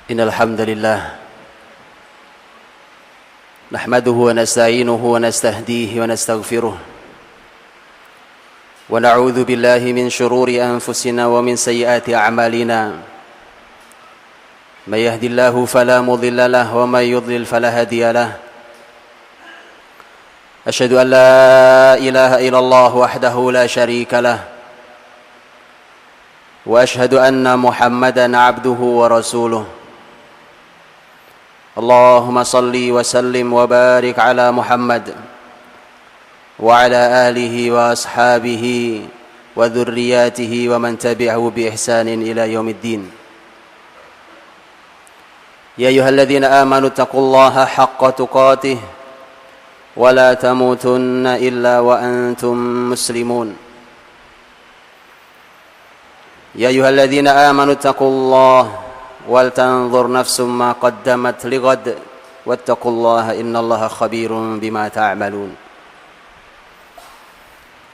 إن الحمد لله نحمده ونستعينه ونستهديه ونستغفره ونعوذ بالله من شرور أنفسنا ومن سيئات أعمالنا من يهد الله فلا مضل له ومن يضلل فلا هادي له أشهد أن لا إله إلا الله وحده لا شريك له وأشهد أن محمدا عبده ورسوله اللهم صل وسلم وبارك على محمد وعلى آله وأصحابه وذرياته ومن تبعه بإحسان إلى يوم الدين يا أيها الذين آمنوا اتقوا الله حق تقاته ولا تموتن إلا وأنتم مسلمون يا أيها الذين آمنوا اتقوا الله ولتنظر نفس ما قدمت لغد واتقوا الله إن الله خبير بما تعملون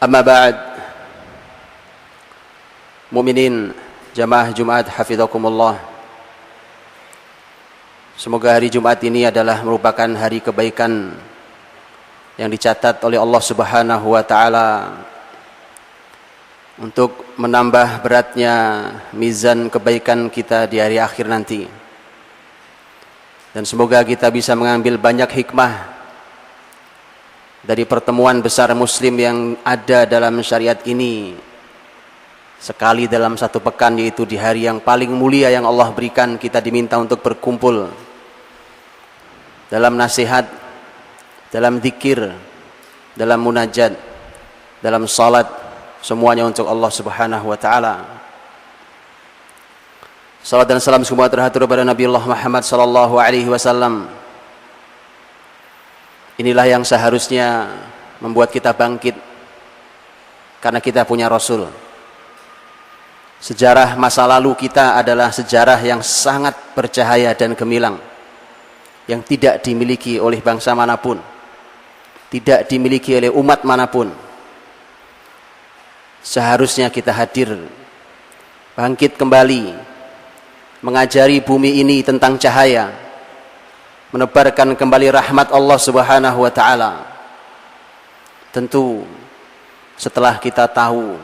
أما بعد mukminin jamaah Jumat hafizakumullah, semoga hari Jumat ini adalah merupakan hari kebaikan yang dicatat oleh Allah Subhanahu wa taala untuk menambah beratnya mizan kebaikan kita di hari akhir nanti. Dan semoga kita bisa mengambil banyak hikmah dari pertemuan besar muslim yang ada dalam syariat ini sekali dalam satu pekan, yaitu di hari yang paling mulia yang Allah berikan. Kita diminta untuk berkumpul dalam nasihat, dalam zikir, dalam munajat, dalam salat, semuanya untuk Allah Subhanahu wa taala. Salat dan salam semua terhatur kepada Nabi Allah Muhammad sallallahu alaihi wasallam. Inilah yang seharusnya membuat kita bangkit, karena kita punya Rasul. Sejarah masa lalu kita adalah sejarah yang sangat bercahaya dan gemilang, yang tidak dimiliki oleh bangsa manapun, tidak dimiliki oleh umat manapun. Seharusnya kita hadir, bangkit kembali, mengajari bumi ini tentang cahaya, menebarkan kembali rahmat Allah Subhanahu wa taala. Tentu setelah kita tahu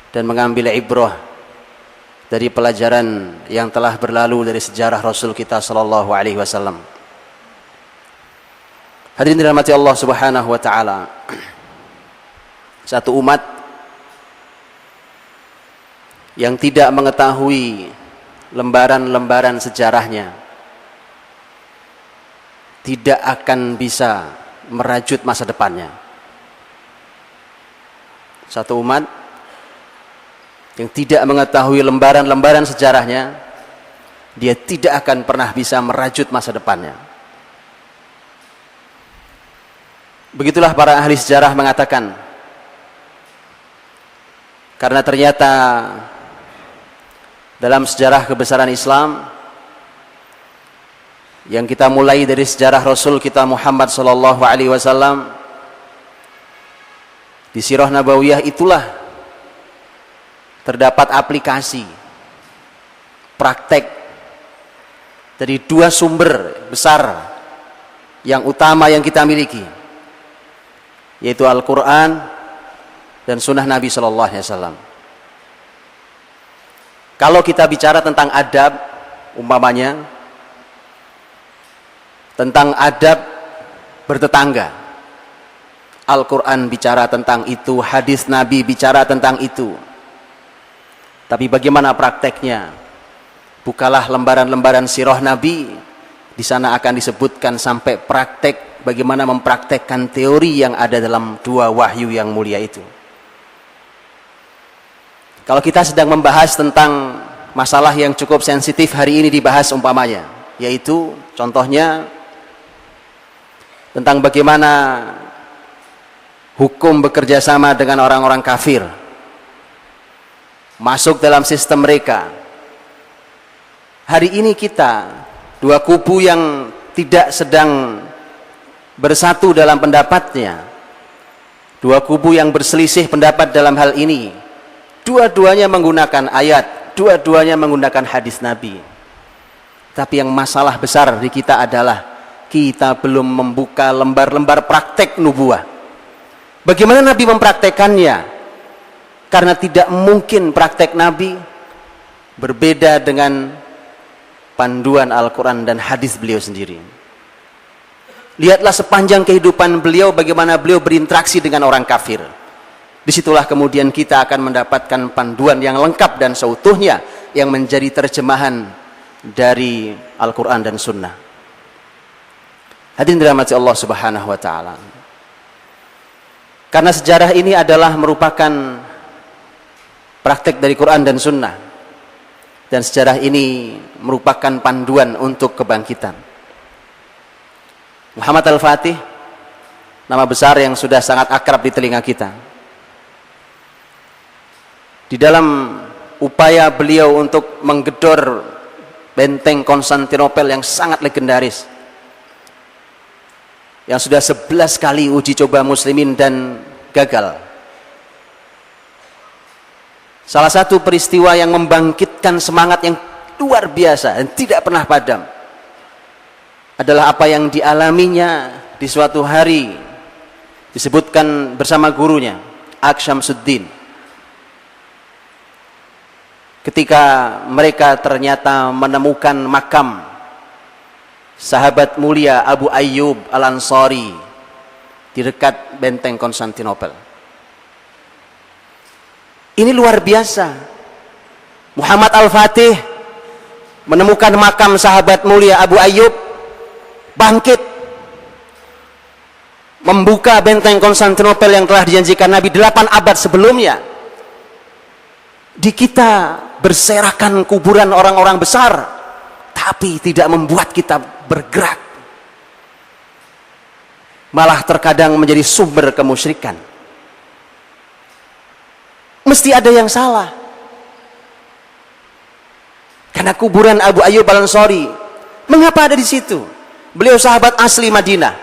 dan mengambil ibrah dari pelajaran yang telah berlalu dari sejarah Rasul kita sallallahu alaihi wasallam. Hadirin dirahmati Allah Subhanahu wa taala, satu umat yang tidak mengetahui lembaran-lembaran sejarahnya tidak akan bisa merajut masa depannya. Satu umat yang tidak mengetahui lembaran-lembaran sejarahnya, dia tidak akan pernah bisa merajut masa depannya. Begitulah para ahli sejarah mengatakan, karena ternyata dalam sejarah kebesaran Islam yang kita mulai dari sejarah Rasul kita Muhammad sallallahu alaihi wasallam, di sirah nabawiyah itulah terdapat aplikasi praktek dari dua sumber besar yang utama yang kita miliki, yaitu Al-Quran dan Sunnah Nabi sallallahu alaihi wasallam. Kalau kita bicara tentang adab, umpamanya tentang adab bertetangga, Al-Quran bicara tentang itu, hadis Nabi bicara tentang itu. Tapi bagaimana prakteknya? Bukalah lembaran-lembaran sirah Nabi, di sana akan disebutkan sampai praktek bagaimana mempraktekkan teori yang ada dalam dua wahyu yang mulia itu. Kalau kita sedang membahas tentang masalah yang cukup sensitif hari ini dibahas umpamanya, yaitu contohnya tentang bagaimana hukum bekerja sama dengan orang-orang kafir, masuk dalam sistem mereka. Hari ini kita, dua kubu yang tidak sedang bersatu dalam pendapatnya, dua kubu yang berselisih pendapat dalam hal ini, dua-duanya menggunakan ayat, dua-duanya menggunakan hadis Nabi. Tapi yang masalah besar di kita adalah kita belum membuka lembar-lembar praktek nubuah. Bagaimana Nabi mempraktekannya? Karena tidak mungkin praktek Nabi berbeda dengan panduan Al-Quran dan hadis beliau sendiri. Lihatlah sepanjang kehidupan beliau bagaimana beliau berinteraksi dengan orang kafir. Disitulah kemudian kita akan mendapatkan panduan yang lengkap dan seutuhnya yang menjadi terjemahan dari Al-Quran dan Sunnah. Hadirin dirahmati Allah Subhanahu wa Ta'ala. Karena sejarah ini adalah merupakan praktek dari Quran dan Sunnah, dan sejarah ini merupakan panduan untuk kebangkitan. Muhammad Al-Fatih, nama besar yang sudah sangat akrab di telinga kita. Di dalam upaya beliau untuk menggedor benteng Konstantinopel yang sangat legendaris, yang sudah 11 kali uji coba muslimin dan gagal. Salah satu peristiwa yang membangkitkan semangat yang luar biasa dan tidak pernah padam adalah apa yang dialaminya di suatu hari, disebutkan bersama gurunya Ak Syamsuddin, ketika mereka ternyata menemukan makam sahabat mulia Abu Ayyub Al-Ansari di dekat benteng Konstantinopel. Ini luar biasa. Muhammad Al-Fatih menemukan makam sahabat mulia Abu Ayyub, bangkit, membuka benteng Konstantinopel yang telah dijanjikan Nabi 8 abad sebelumnya. Di kita berserakan kuburan orang-orang besar, tapi tidak membuat kita bergerak. Malah terkadang menjadi sumber kemusyrikan. Mesti ada yang salah. Karena kuburan Abu Ayyub Al-Ansari, mengapa ada di situ? Beliau sahabat asli Madinah.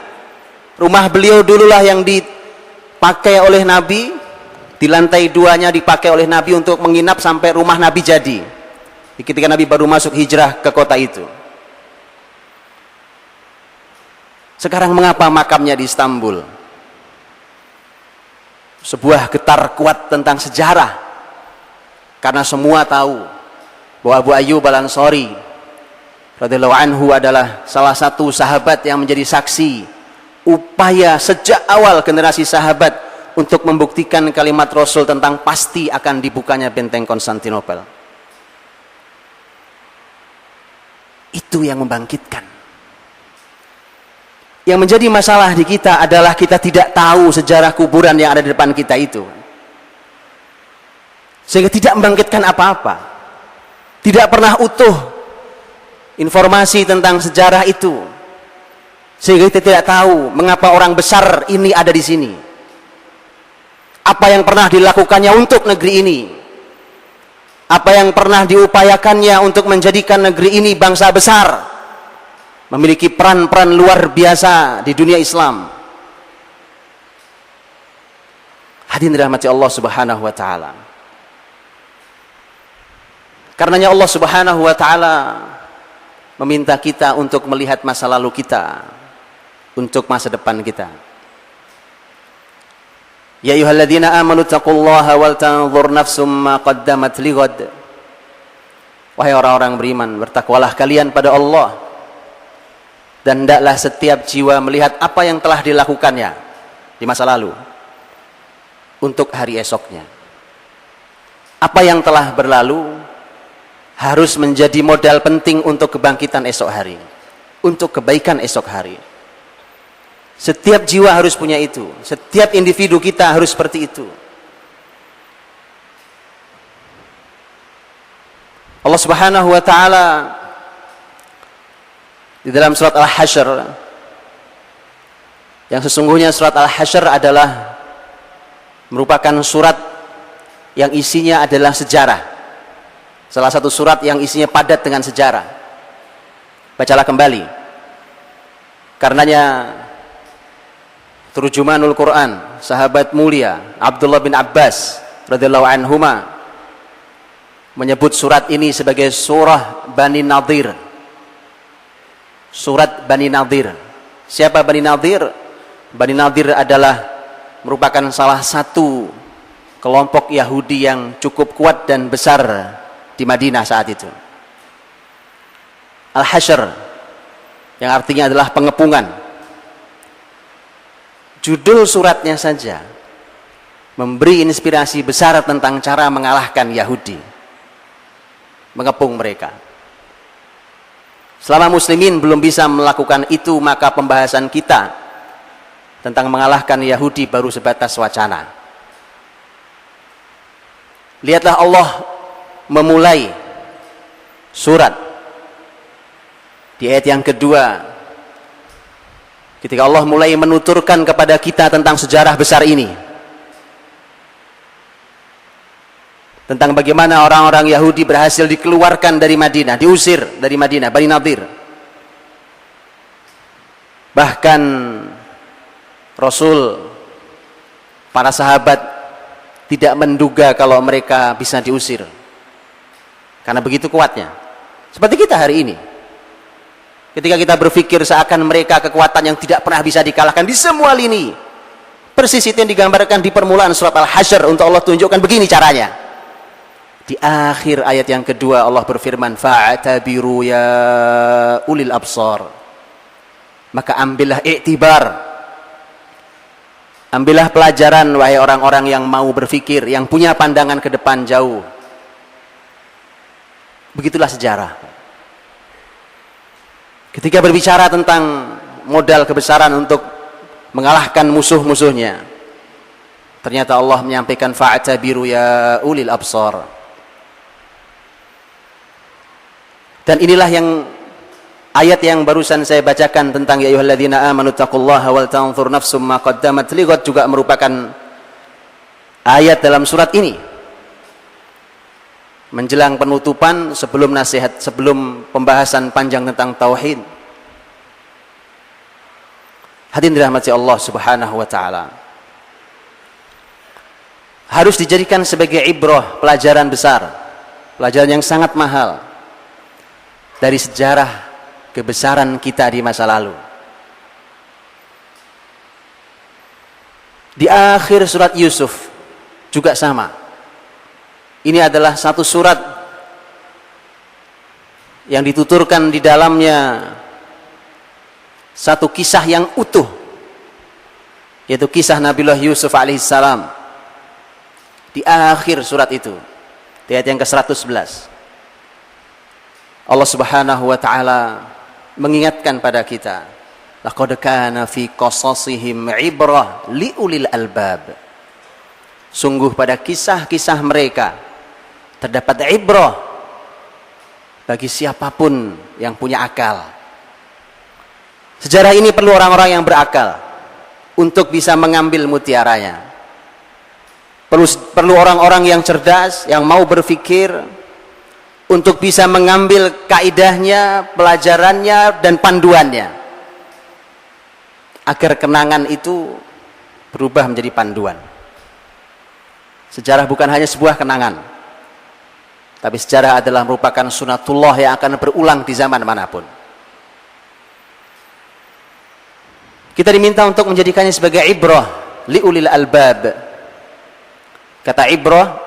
Rumah beliau dululah yang dipakai oleh Nabi, di lantai 2-nya dipakai oleh Nabi untuk menginap sampai rumah Nabi jadi. Ketika Nabi baru masuk hijrah ke kota itu. Sekarang mengapa makamnya di Istanbul? Sebuah getar kuat tentang sejarah, karena semua tahu bahwa Abu Ayyub Al-Ansari radhiyallahu anhu adalah salah satu sahabat yang menjadi saksi upaya sejak awal generasi sahabat untuk membuktikan kalimat Rasul tentang pasti akan dibukanya benteng Konstantinopel. Itu yang membangkitkan. Yang menjadi masalah di kita adalah kita tidak tahu sejarah kuburan yang ada di depan kita itu, sehingga tidak membangkitkan apa-apa. Tidak pernah utuh informasi tentang sejarah itu, sehingga kita tidak tahu mengapa orang besar ini ada di sini, apa yang pernah dilakukannya untuk negeri ini, apa yang pernah diupayakannya untuk menjadikan negeri ini bangsa besar, memiliki peran-peran luar biasa di dunia Islam. Hadirin dirahmati Allah Subhanahu wa Ta'ala. Karenanya Allah Subhanahu wa Ta'ala meminta kita untuk melihat masa lalu kita, untuk masa depan kita. Ya ayyuhalladzina amanu taqullaha wal tanzur nafsum ma qaddamat lighad. Wahai orang-orang beriman, bertakwalah kalian pada Allah, dan hendaklah setiap jiwa melihat apa yang telah dilakukannya di masa lalu untuk hari esoknya. Apa yang telah berlalu harus menjadi modal penting untuk kebangkitan esok hari, untuk kebaikan esok hari. Setiap jiwa harus punya itu, setiap individu kita harus seperti itu. Allah Subhanahu wa Ta'ala di dalam surat Al-Hasyr, yang sesungguhnya surat Al-Hasyr adalah merupakan surat yang isinya adalah sejarah, salah satu surat yang isinya padat dengan sejarah. Bacalah kembali, karenanya Turjumanul Quran, sahabat mulia Abdullah bin Abbas radhiyallahu anhuma menyebut surat ini sebagai surah Bani Nadir, surat Bani Nadir. Siapa Bani Nadir? Bani Nadir adalah merupakan salah satu kelompok Yahudi yang cukup kuat dan besar di Madinah saat itu. Al-Hasyr, yang artinya adalah pengepungan. Judul suratnya saja memberi inspirasi besar tentang cara mengalahkan Yahudi, mengepung mereka. Selama muslimin belum bisa melakukan itu, maka pembahasan kita tentang mengalahkan Yahudi baru sebatas wacana. Lihatlah Allah memulai surat di ayat yang kedua, ketika Allah mulai menuturkan kepada kita tentang sejarah besar ini, tentang bagaimana orang-orang Yahudi berhasil dikeluarkan dari Madinah, diusir dari Madinah, Bani Nadir. Bahkan Rasul, para sahabat tidak menduga kalau mereka bisa diusir, karena begitu kuatnya. Seperti kita hari ini, ketika kita berpikir seakan mereka kekuatan yang tidak pernah bisa dikalahkan di semua lini. Persis itu yang digambarkan di permulaan surat Al-Hasyr untuk Allah tunjukkan begini caranya. Di akhir ayat yang kedua Allah berfirman, fa'tabiru ya ulil absar. Maka ambillah iktibar, ambillah pelajaran wahai orang-orang yang mau berpikir, yang punya pandangan ke depan jauh. Begitulah sejarah. Ketika berbicara tentang modal kebesaran untuk mengalahkan musuh-musuhnya, ternyata Allah menyampaikan fa'tabiru ya ulil absar. Dan inilah yang ayat yang barusan saya bacakan tentang ya ayyuhalladzina amanu taqullaha wal tanzur nafsum ma qaddamat lighad juga merupakan ayat dalam surat ini. Menjelang penutupan, sebelum nasihat, sebelum pembahasan panjang tentang tauhid. Hadirin dirahmati Allah Subhanahu wa taala. Harus dijadikan sebagai ibrah, pelajaran besar, pelajaran yang sangat mahal dari sejarah kebesaran kita di masa lalu. Di akhir surat Yusuf juga sama. Ini adalah satu surat yang dituturkan di dalamnya satu kisah yang utuh, yaitu kisah Nabiullah Yusuf alaihissalam. Di akhir surat itu, di ayat yang ke-111, Allah Subhanahu wa taala mengingatkan pada kita, laqad kana fi qasasihim ibrah liulil albab. Sungguh pada kisah-kisah mereka terdapat ibrah bagi siapapun yang punya akal. Sejarah ini perlu orang-orang yang berakal untuk bisa mengambil mutiaranya. Perlu orang-orang yang cerdas, yang mau berpikir untuk bisa mengambil kaidahnya, pelajarannya, dan panduannya, agar kenangan itu berubah menjadi panduan. Sejarah bukan hanya sebuah kenangan, tapi sejarah adalah merupakan sunatullah yang akan berulang di zaman manapun. Kita diminta untuk menjadikannya sebagai ibrah liulil albab. Kata ibrah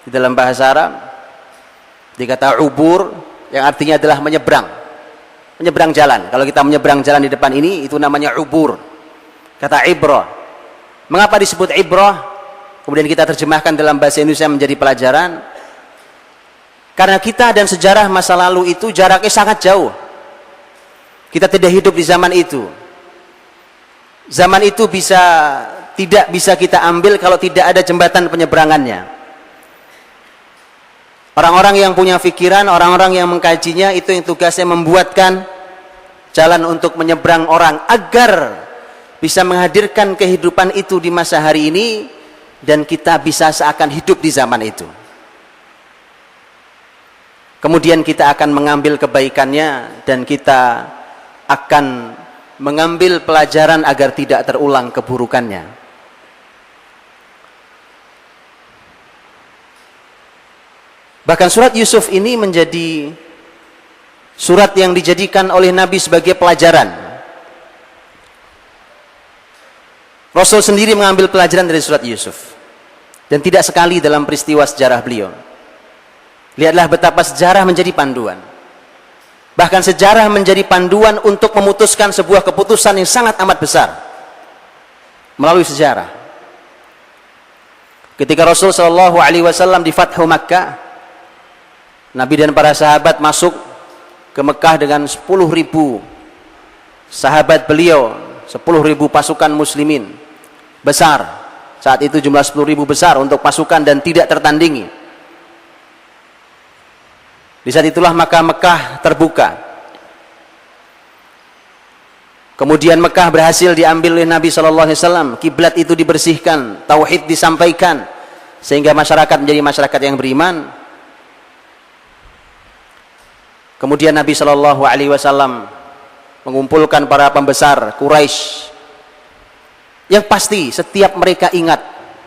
di dalam bahasa Arab dikata ubur, yang artinya adalah menyeberang jalan. Kalau kita menyeberang jalan di depan ini, itu namanya ubur. Kata ibrah. Mengapa disebut ibrah? Kemudian kita terjemahkan dalam bahasa Indonesia menjadi pelajaran. Karena kita dan sejarah masa lalu itu jaraknya sangat jauh. Kita tidak hidup di zaman itu. Zaman itu tidak bisa kita ambil kalau tidak ada jembatan penyeberangannya. Orang-orang yang punya pikiran, orang-orang yang mengkajinya, itu yang tugasnya membuatkan jalan untuk menyeberang orang agar bisa menghadirkan kehidupan itu di masa hari ini, dan kita bisa seakan hidup di zaman itu. Kemudian kita akan mengambil kebaikannya dan kita akan mengambil pelajaran agar tidak terulang keburukannya. Bahkan surat Yusuf ini menjadi Surat yang dijadikan oleh Nabi sebagai pelajaran. Rasul sendiri mengambil pelajaran dari surat Yusuf. Dan tidak sekali dalam peristiwa sejarah beliau. Lihatlah betapa sejarah menjadi panduan. Bahkan sejarah menjadi panduan untuk memutuskan sebuah keputusan yang sangat amat besar. Melalui sejarah. Ketika Rasul SAW di Fathu Makkah, Nabi dan para sahabat masuk ke Mekah dengan 10.000 sahabat beliau, 10.000 pasukan muslimin. Besar. Saat itu jumlah 10.000 besar untuk pasukan dan tidak tertandingi. Di saat itulah maka Mekah terbuka. Kemudian Mekah berhasil diambil oleh Nabi SAW. Kiblat itu dibersihkan, tauhid disampaikan, sehingga masyarakat menjadi masyarakat yang beriman. Kemudian Nabi SAW mengumpulkan para pembesar Quraisy, yang pasti setiap mereka ingat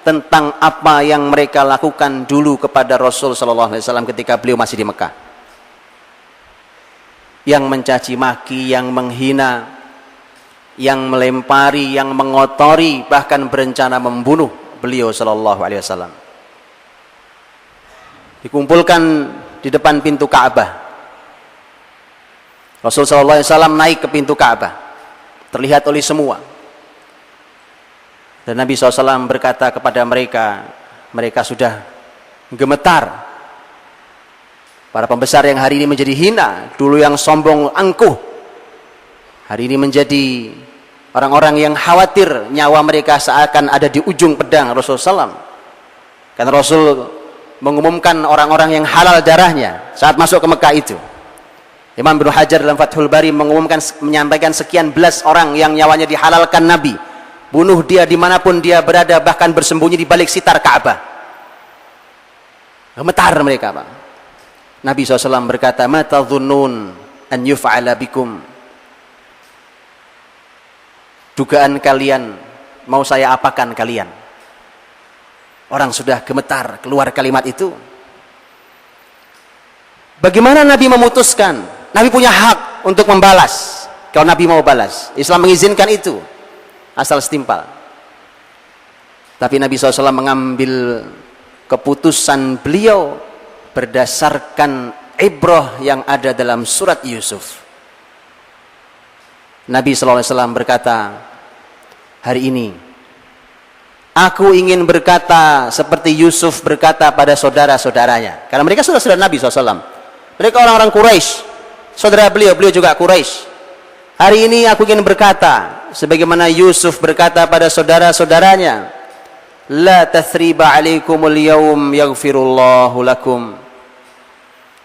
tentang apa yang mereka lakukan dulu kepada Rasul SAW ketika beliau masih di Mekah. Yang mencaci maki, yang menghina, yang melempari, yang mengotori, bahkan berencana membunuh beliau SAW. Dikumpulkan di depan pintu Ka'bah. Rasul SAW naik ke pintu Ka'bah, terlihat oleh semua. Dan Nabi SAW berkata kepada mereka, mereka sudah gemetar. Para pembesar yang hari ini menjadi hina, dulu yang sombong angkuh, hari ini menjadi orang-orang yang khawatir nyawa mereka seakan ada di ujung pedang Rasul SAW. Karena Rasul mengumumkan orang-orang yang halal darahnya saat masuk ke Mekah itu. Imam Ibnu Hajar dalam Fathul Bari mengumumkan, menyampaikan sekian belas orang yang nyawanya dihalalkan Nabi. Bunuh dia dimanapun dia berada, bahkan bersembunyi di balik sitar Ka'bah. Gemetar mereka, Pak. Nabi SAW berkata, "Ma tadhunnun an yuf'ala bikum?" Dugaan kalian, mau saya apakan kalian? Orang sudah gemetar keluar kalimat itu. Bagaimana Nabi memutuskan? Nabi punya hak untuk membalas. Kalau Nabi mau balas, Islam mengizinkan itu, asal setimpal. Tapi Nabi SAW mengambil keputusan beliau berdasarkan ibrah yang ada dalam surat Yusuf. Nabi SAW berkata, hari ini aku ingin berkata seperti Yusuf berkata pada saudara-saudaranya. Karena mereka saudara-saudara Nabi SAW. Mereka orang-orang Quraisy, saudara beliau juga Quraisy. Hari ini aku ingin berkata sebagaimana Yusuf berkata pada saudara-saudaranya, la tathriba alaikumul yawm yaghfirullahu lakum.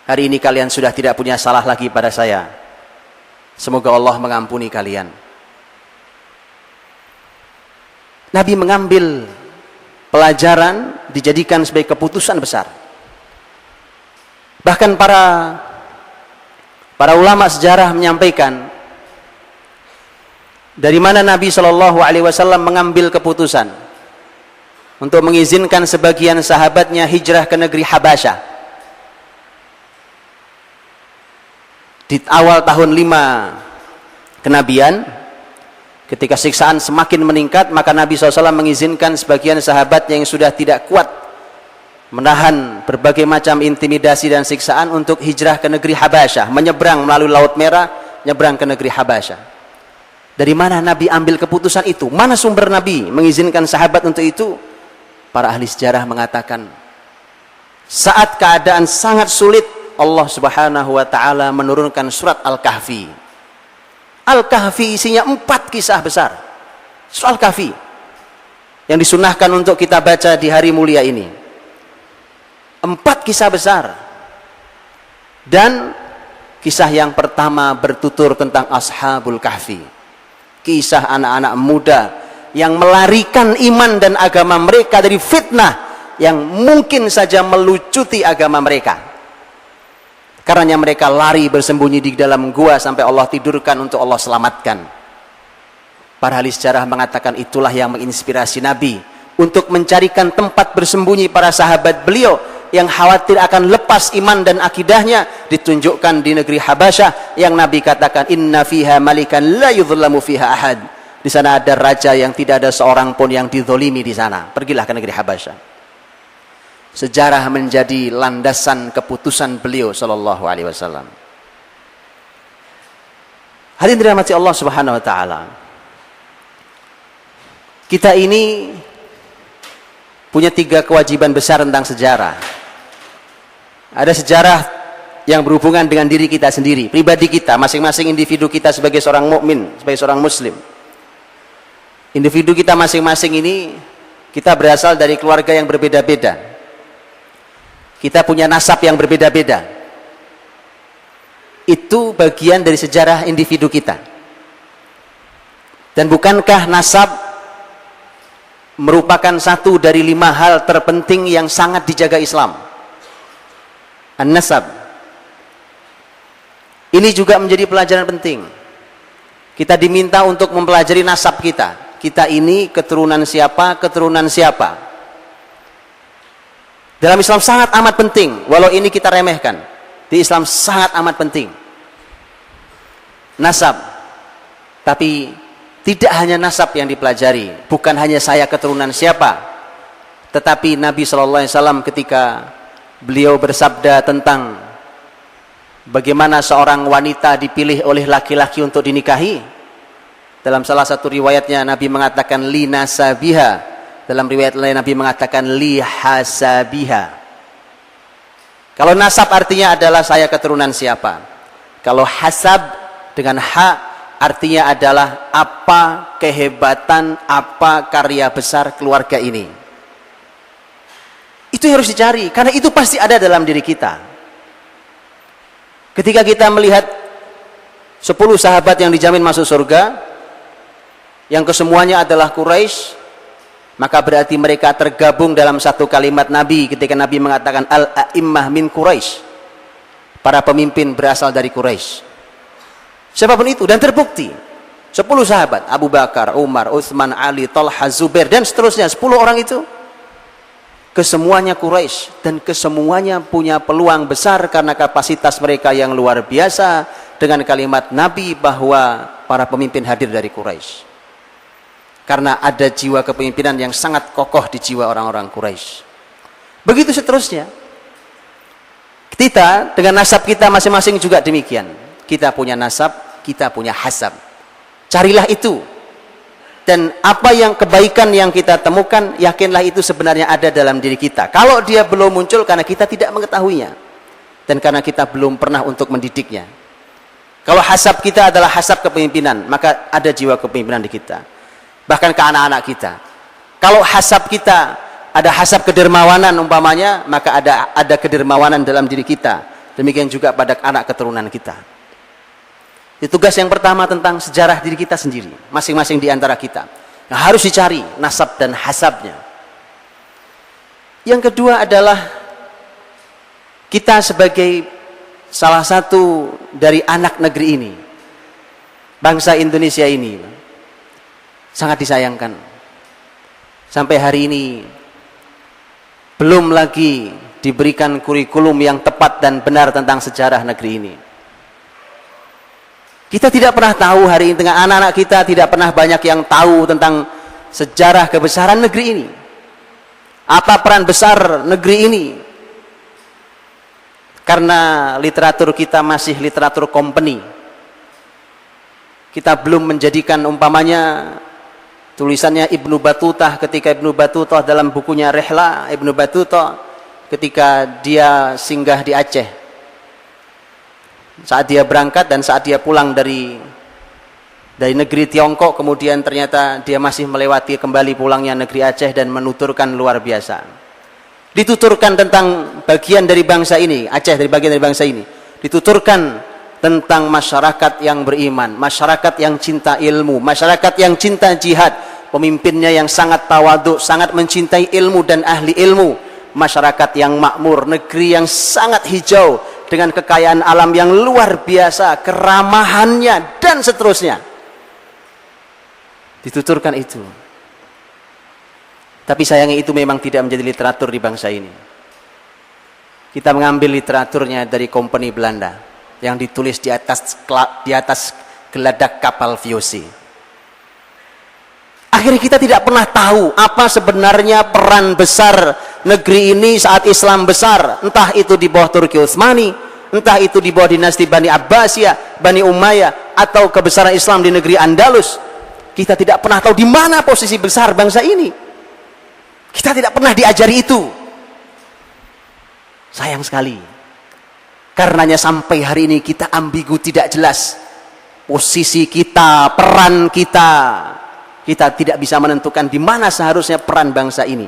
Hari ini kalian sudah tidak punya salah lagi pada saya. Semoga Allah mengampuni kalian. Nabi mengambil pelajaran, dijadikan sebagai keputusan besar. Bahkan para ulama sejarah menyampaikan dari mana Nabi SAW mengambil keputusan untuk mengizinkan sebagian sahabatnya hijrah ke negeri Habasyah. Di awal tahun 5 kenabian, ketika siksaan semakin meningkat, maka Nabi SAW mengizinkan sebagian sahabat yang sudah tidak kuat menahan berbagai macam intimidasi dan siksaan untuk hijrah ke negeri Habasyah, menyeberang melalui Laut Merah, nyeberang ke negeri Habasyah. Dari mana Nabi ambil keputusan itu? Mana sumber Nabi mengizinkan sahabat untuk itu? Para ahli sejarah mengatakan, saat keadaan sangat sulit, Allah Subhanahu wa ta'ala menurunkan surat Al-Kahfi. Al-Kahfi isinya 4 kisah besar. Surah Al-Kahfi yang disunahkan untuk kita baca di hari mulia ini. 4 kisah besar. Dan kisah yang pertama bertutur tentang Ashabul Kahfi. Kisah anak-anak muda yang melarikan iman dan agama mereka dari fitnah yang mungkin saja melucuti agama mereka. Karenanya mereka lari bersembunyi di dalam gua sampai Allah tidurkan untuk Allah selamatkan. Para ahli sejarah mengatakan itulah yang menginspirasi Nabi untuk mencarikan tempat bersembunyi para sahabat beliau yang khawatir akan lepas iman dan akidahnya, ditunjukkan di negeri Habasyah yang Nabi katakan inna fiha malikan la yudhlamu fiha ahad. Di sana ada raja yang tidak ada seorang pun yang dizolimi di sana. Pergilah ke negeri Habasyah. Sejarah menjadi landasan keputusan beliau sallallahu alaihi wasallam. Hadirin dirahmati Allah Subhanahu wa taala. Kita ini punya 3 kewajiban besar tentang sejarah. Ada sejarah yang berhubungan dengan diri kita sendiri, pribadi kita, masing-masing individu kita sebagai seorang mukmin, sebagai seorang muslim. Individu kita masing-masing ini, kita berasal dari keluarga yang berbeda-beda. Kita punya nasab yang berbeda-beda. Itu bagian dari sejarah individu kita. Dan bukankah nasab merupakan satu dari 5 hal terpenting yang sangat dijaga Islam? An-nasab. Ini juga menjadi pelajaran penting. Kita diminta untuk mempelajari nasab kita. Kita ini keturunan siapa, keturunan siapa. Dalam Islam sangat amat penting, walau ini kita remehkan. Di Islam sangat amat penting. Nasab. Tapi tidak hanya nasab yang dipelajari, bukan hanya saya keturunan siapa, tetapi Nabi SAW ketika beliau bersabda tentang bagaimana seorang wanita dipilih oleh laki-laki untuk dinikahi, dalam salah satu riwayatnya Nabi mengatakan li nasabiha, dalam riwayat lain Nabi mengatakan li hasabiha. Kalau nasab artinya adalah saya keturunan siapa, kalau hasab dengan ha artinya adalah apa kehebatan, apa karya besar keluarga ini. Itu yang harus dicari, karena itu pasti ada dalam diri kita. Ketika kita melihat 10 sahabat yang dijamin masuk surga, yang kesemuanya adalah Quraisy, maka berarti mereka tergabung dalam satu kalimat Nabi ketika Nabi mengatakan al-a'immah min Quraisy. Para pemimpin berasal dari Quraisy. Siapapun itu, dan terbukti 10 sahabat, Abu Bakar, Umar, Utsman, Ali, Talha, Zubair, dan seterusnya, 10 orang itu kesemuanya Quraisy, dan kesemuanya punya peluang besar karena kapasitas mereka yang luar biasa dengan kalimat Nabi bahwa para pemimpin hadir dari Quraisy. Karena ada jiwa kepemimpinan yang sangat kokoh di jiwa orang-orang Quraisy. Begitu seterusnya. Kita dengan nasab kita masing-masing juga demikian. Kita punya nasab, kita punya hasab. Carilah itu. Dan apa yang kebaikan yang kita temukan, yakinlah itu sebenarnya ada dalam diri kita. Kalau dia belum muncul karena kita tidak mengetahuinya. Dan karena kita belum pernah untuk mendidiknya. Kalau hasab kita adalah hasab kepemimpinan, maka ada jiwa kepemimpinan di kita. Bahkan ke anak-anak kita. Kalau hasab kita ada hasab kedermawanan umpamanya, maka ada kedermawanan dalam diri kita. Demikian juga pada anak keturunan kita. Itu tugas yang pertama tentang sejarah diri kita sendiri, masing-masing di antara kita. Nah, harus dicari nasab dan hasabnya. Yang kedua adalah kita sebagai salah satu dari anak negeri ini, bangsa Indonesia ini, sangat disayangkan. Sampai hari ini belum lagi diberikan kurikulum yang tepat dan benar tentang sejarah negeri ini. Kita tidak pernah tahu hari ini, dengan anak-anak kita tidak pernah banyak yang tahu tentang sejarah kebesaran negeri ini. Apa peran besar negeri ini? Karena literatur kita masih literatur company. Kita belum menjadikan umpamanya tulisannya Ibnu Batutah, ketika Ibnu Batutah dalam bukunya Rihlah Ibnu Batutah ketika dia singgah di Aceh. Saat dia berangkat dan saat dia pulang dari negeri Tiongkok, kemudian ternyata dia masih melewati kembali pulangnya negeri Aceh dan menuturkan luar biasa. Dituturkan tentang bagian dari bangsa ini, Aceh dari bagian dari bangsa ini. Dituturkan tentang masyarakat yang beriman, masyarakat yang cinta ilmu, masyarakat yang cinta jihad, pemimpinnya yang sangat tawadhu, sangat mencintai ilmu dan ahli ilmu, masyarakat yang makmur, negeri yang sangat hijau, dengan kekayaan alam yang luar biasa, keramahannya, dan seterusnya. Dituturkan itu. Tapi sayangnya itu memang tidak menjadi literatur di bangsa ini. Kita mengambil literaturnya dari kompeni Belanda yang ditulis di atas geladak kapal VOC. Akhirnya kita tidak pernah tahu apa sebenarnya peran besar negeri ini saat Islam besar, entah itu di bawah Turki Utsmani, entah itu di bawah dinasti Bani Abbasiyah, Bani Umayyah, atau kebesaran Islam di negeri Andalus. Kita tidak pernah tahu di mana posisi besar bangsa ini. Kita tidak pernah diajari itu. Sayang sekali. Karenanya sampai hari ini kita ambigu, tidak jelas posisi kita, peran kita. Kita tidak bisa menentukan di mana seharusnya peran bangsa ini.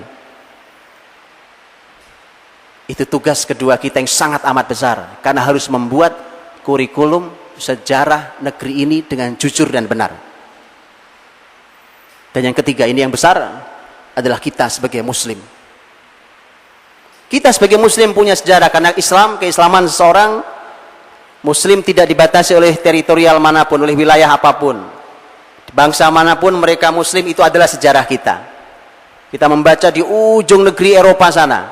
Itu tugas kedua kita yang sangat amat besar, karena harus membuat kurikulum sejarah negeri ini dengan jujur dan benar. Dan yang ketiga, ini yang besar, adalah kita sebagai muslim. Kita sebagai muslim punya sejarah, karena Islam, keislaman seseorang muslim tidak dibatasi oleh teritorial manapun, oleh wilayah apapun. Bangsa manapun mereka muslim, itu adalah sejarah kita. Kita membaca di ujung negeri Eropa sana,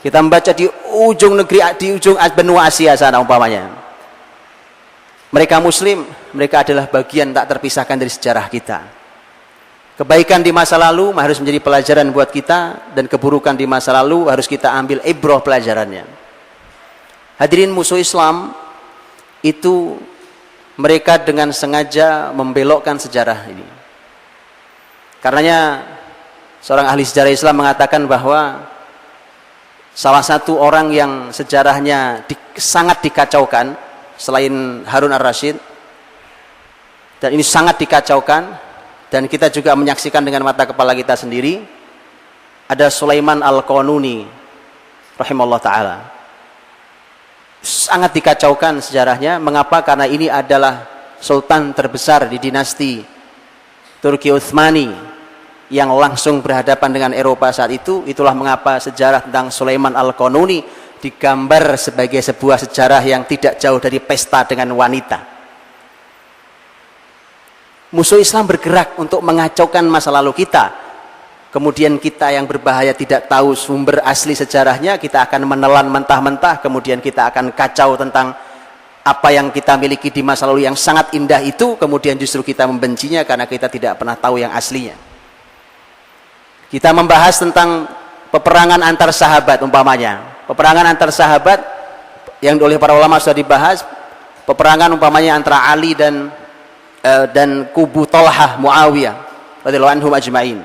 kita membaca di ujung negeri, di ujung benua Asia sana umpamanya, mereka muslim, mereka adalah bagian tak terpisahkan dari sejarah kita. Kebaikan di masa lalu harus menjadi pelajaran buat kita, dan keburukan di masa lalu harus kita ambil ibrah pelajarannya. Hadirin, musuh Islam itu mereka dengan sengaja membelokkan sejarah ini. Karenanya seorang ahli sejarah Islam mengatakan bahwa salah satu orang yang sejarahnya sangat dikacaukan selain Harun ar-Rasyid, dan ini sangat dikacaukan, dan kita juga menyaksikan dengan mata kepala kita sendiri, ada Sulaiman al-Qanuni rahimahullah ta'ala. Sangat dikacaukan sejarahnya. Mengapa? Karena ini adalah sultan terbesar di dinasti Turki Utsmani yang langsung berhadapan dengan Eropa saat itu. Itulah mengapa sejarah tentang Sulaiman al-Qanuni digambar sebagai sebuah sejarah yang tidak jauh dari pesta dengan wanita. Musuh Islam bergerak untuk mengacaukan masa lalu kita. Kemudian kita yang berbahaya tidak tahu sumber asli sejarahnya, kita akan menelan mentah-mentah, kemudian kita akan kacau tentang apa yang kita miliki di masa lalu yang sangat indah itu, kemudian justru kita membencinya karena kita tidak pernah tahu yang aslinya. Kita membahas tentang peperangan antar sahabat umpamanya. Peperangan antar sahabat yang oleh para ulama sudah dibahas, peperangan umpamanya antara Ali dan kubu Thalhah Muawiyah radhiyallahu anhum ajma'in.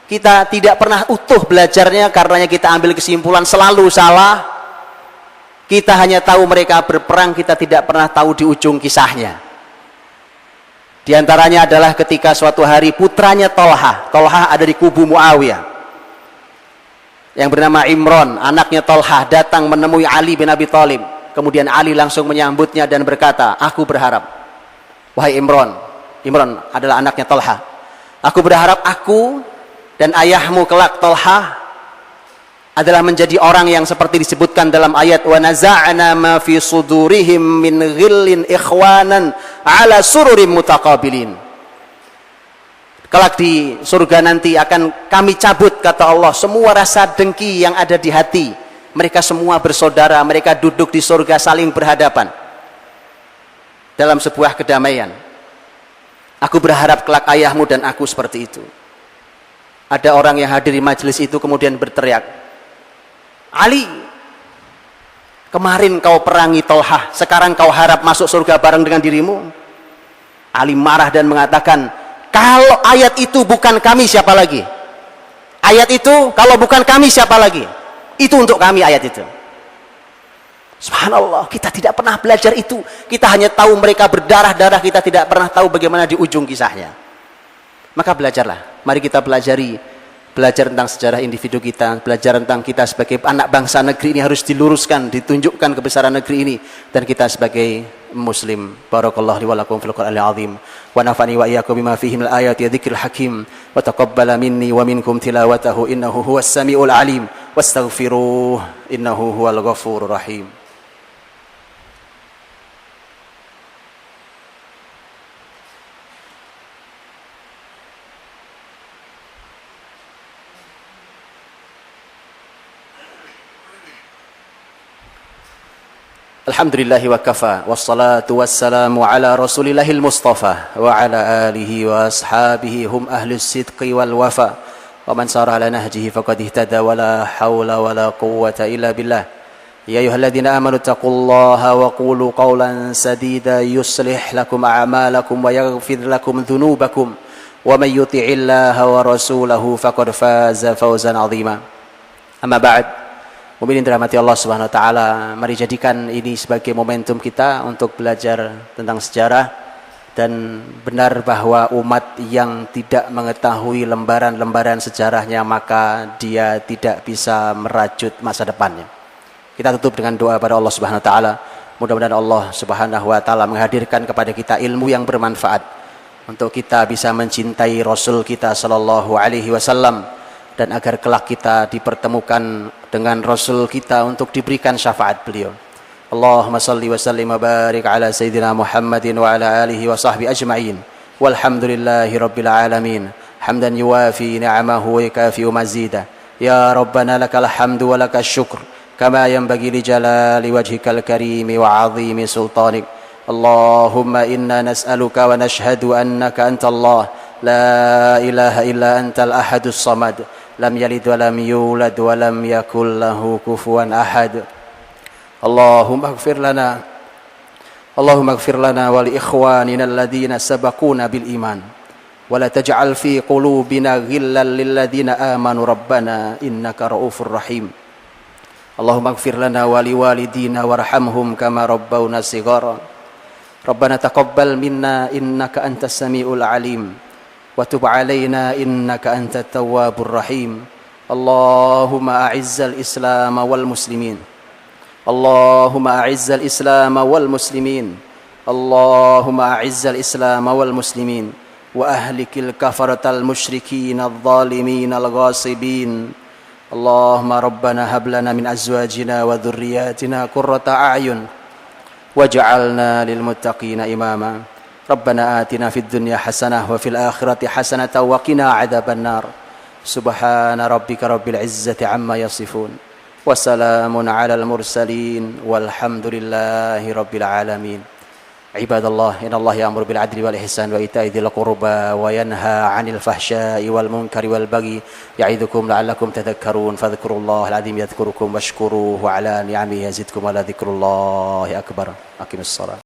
Kita tidak pernah utuh belajarnya, karenanya kita ambil kesimpulan selalu salah. Kita hanya tahu mereka berperang, kita tidak pernah tahu di ujung kisahnya. Di antaranya adalah ketika suatu hari putranya Thalhah ada di kubu Muawiyah, yang bernama Imran, anaknya Thalhah, datang menemui Ali bin Abi Thalib. Kemudian Ali langsung menyambutnya dan berkata, aku berharap, wahai Imran adalah anaknya Thalhah, aku berharap aku dan ayahmu kelak Thalhah adalah menjadi orang yang seperti disebutkan dalam ayat wa naza'na ma fi sudurihim min ghillin ikhwanan ala sururim mutaqabilin. Kelak di surga nanti akan kami cabut, kata Allah, semua rasa dengki yang ada di hati. Mereka semua bersaudara, mereka duduk di surga saling berhadapan dalam sebuah kedamaian. Aku berharap kelak ayahmu dan aku seperti itu. Ada orang yang hadir di majelis itu kemudian berteriak, Ali, kemarin kau perangi Thalhah, sekarang kau harap masuk surga bareng dengan dirimu? Ali marah dan mengatakan, kalau ayat itu bukan kami, siapa lagi? Ayat itu kalau bukan kami, siapa lagi? Itu untuk kami ayat itu. Subhanallah, kita tidak pernah belajar itu. Kita hanya tahu mereka berdarah-darah, kita tidak pernah tahu bagaimana di ujung kisahnya. Maka belajarlah, mari kita belajar tentang sejarah individu kita, belajar tentang kita sebagai anak bangsa negeri ini harus diluruskan, ditunjukkan kebesaran negeri ini, dan kita sebagai muslim. Barakallahu li wa lakum fil Qur'anil azim wa nafa'ani wa iyyakum bima fihi minal ayati wa dzikril hakim wa taqabbala minni wa minkum tilawatahu innahu huwas samiul alim wastaghfiruh innahu huwal ghafurur rahim. Alhamdulillahi wa kafa, wassalatu wassalamu ala rasulillahil mustafa wa ala alihi wa ashabihi hum ahlus sidqi wal wafa wa man sara ala nahjihi faqad ihtada wa la hawla wa la quwwata illa billah. Ya ayyuhalladzina amanu taqullaha wa qulu qawlan sadida yuslih lakum a'malakum wa yaghfir lakum dhunubakum wa may yuti'illaha wa rasulahu faqad faza fawzan 'azima. Amma ba'd. Mukminin dirahmati Allah Subhanahu wa taala, mari jadikan ini sebagai momentum kita untuk belajar tentang sejarah, dan benar bahwa umat yang tidak mengetahui lembaran-lembaran sejarahnya maka dia tidak bisa merajut masa depannya. Kita tutup dengan doa pada Allah Subhanahu wa taala. Mudah-mudahan Allah Subhanahu wa taala menghadirkan kepada kita ilmu yang bermanfaat untuk kita bisa mencintai Rasul kita sallallahu alaihi wasallam, dan agar kelak kita dipertemukan dengan Rasul kita untuk diberikan syafaat beliau. Allahumma salli wa sallim wa barik ala Sayyidina Muhammadin wa ala alihi wa sahbihi ajma'in. Walhamdulillahi rabbil alamin. Hamdan yuwafi ni'amahu wa yukafi'u mazidah. Ya Rabbana lakal hamdu wa lakal syukr. Kama yanbaghi li jalali wajhikal karimi wa azimi sultanik. Allahumma inna nas'aluka wa nashhadu annaka anta Allah. La ilaha illa antal ahadus samad. Lam yalid wa lam yulad wa lam yakul lahu kufuwan ahad. Allahumma ighfir lana wa li ikhwanina alladhina sabaquna bil iman wa la taj'al fi qulubina ghillan lil ladzina amanu rabbana innaka raufur rahim. Allahumma ighfir lana wa li walidina warhamhum kama rabbawna shighara. Rabbana taqabbal minna innaka antas samiul alim. وتب علينا إنك أنت التواب الرحيم. اللهم أعز الإسلام والمسلمين. اللهم أعز الإسلام والمسلمين. اللهم أعز الإسلام والمسلمين وأهلك الكفرة المشركين الظالمين الغاصبين. اللهم ربنا هب لنا من أزواجنا وذرياتنا قرة أعين واجعلنا للمتقين إماما. ربنا آتنا في الدنيا حسنة وفي الآخرة حسنة وقنا عذاب النار. سبحان ربك رب العزة عما يصفون وسلام على المرسلين والحمد لله رب العالمين. عباد الله، إن الله يأمر بالعدل والإحسان وإيتاء ذي القربى وينهى عن الفحشاء والمنكر والبغي يعظكم لعلكم تذكرون. فاذكروا الله العظيم يذكركم واشكروه على نعمه يزدكم ولذكر الله أكبر. أقم الصلاة.